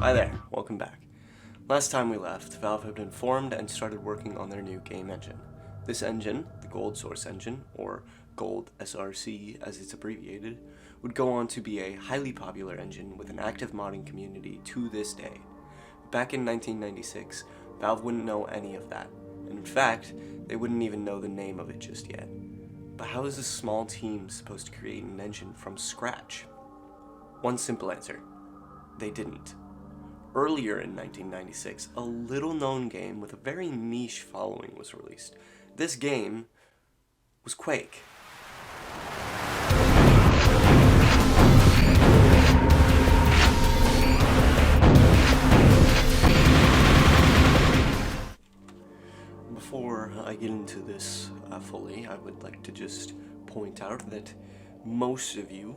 Hi there, welcome back. Last time we left, Valve had been formed and started working on their new game engine. This engine, the GoldSRC engine, or GoldSRC as it's abbreviated, would go on to be a highly popular engine with an active modding community to this day. Back in 1996, Valve wouldn't know any of that, and in fact, they wouldn't even know the name of it just yet. But how is a small team supposed to create an engine from scratch? One simple answer: they didn't. Earlier in 1996, a little-known game with a very niche following was released. This game was Quake. Before I get into this fully, I would like to just point out that most of you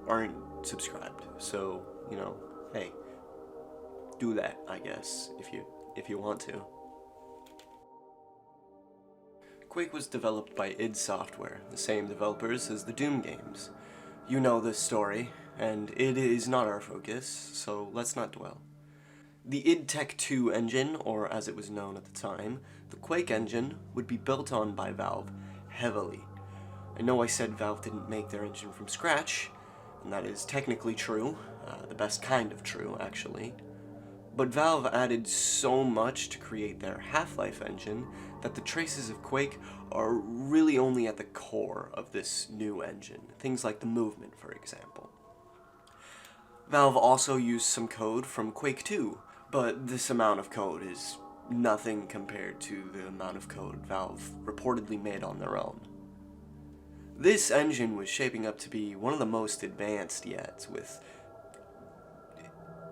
aren't subscribed, so, you know, hey, do that, I guess, if you want to. Quake was developed by id Software, the same developers as the Doom games. You know this story, and it is not our focus, so let's not dwell. The id Tech 2 engine, or as it was known at the time, the Quake engine, would be built on by Valve heavily. I know I said Valve didn't make their engine from scratch, and that is technically true, the best kind of true, actually. But Valve added so much to create their Half-Life engine that the traces of Quake are really only at the core of this new engine, things like the movement, for example. Valve also used some code from Quake 2, but this amount of code is nothing compared to the amount of code Valve reportedly made on their own. This engine was shaping up to be one of the most advanced yet, with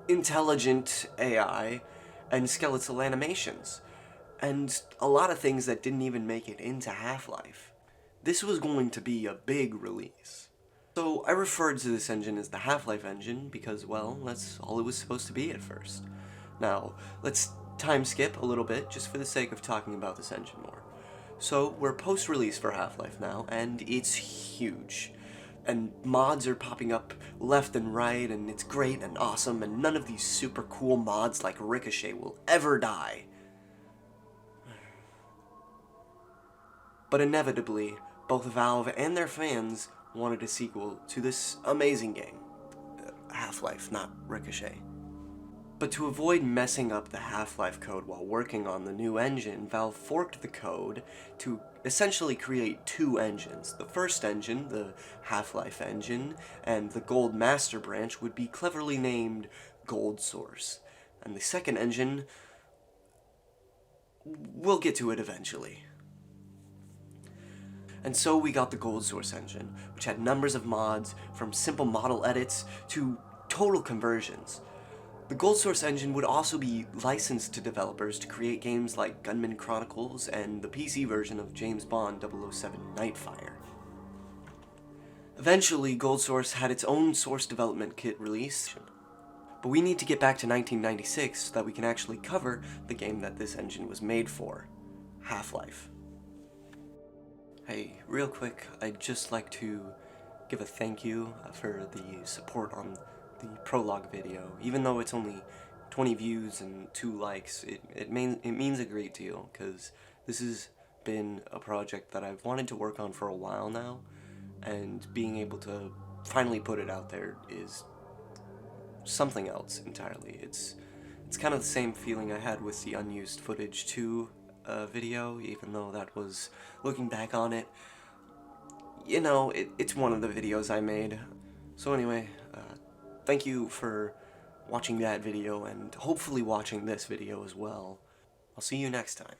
intelligent AI and skeletal animations, and a lot of things that didn't even make it into Half-Life. This was going to be a big release. So I referred to this engine as the Half-Life engine because, well, that's all it was supposed to be at first. Now, let's time skip a little bit just for the sake of talking about this engine more. So, we're post-release for Half-Life now, and it's huge. And mods are popping up left and right, and it's great and awesome, and none of these super cool mods like Ricochet will ever die. But inevitably, both Valve and their fans wanted a sequel to this amazing game. Half-Life, not Ricochet. But to avoid messing up the Half-Life code while working on the new engine, Valve forked the code to essentially create two engines. The first engine, the Half-Life engine, and the Gold Master Branch would be cleverly named GoldSRC. And the second engine, we'll get to it eventually. And so we got the GoldSRC engine, which had numbers of mods, from simple model edits to total conversions. The GoldSRC engine would also be licensed to developers to create games like Gunman Chronicles and the PC version of James Bond 007 Nightfire. Eventually, GoldSRC had its own source development kit release, but we need to get back to 1996 so that we can actually cover the game that this engine was made for, Half-Life. Hey, real quick, I'd just like to give a thank you for the support on the prologue video. Even though it's only 20 views and 2 likes, it means a great deal, because this has been a project that I've wanted to work on for a while now, and being able to finally put it out there is something else entirely. It's kind of the same feeling I had with the Unused Footage 2 video, even though that was, looking back on it, you know, it's one of the videos I made. So anyway, thank you for watching that video, and hopefully watching this video as well. I'll see you next time.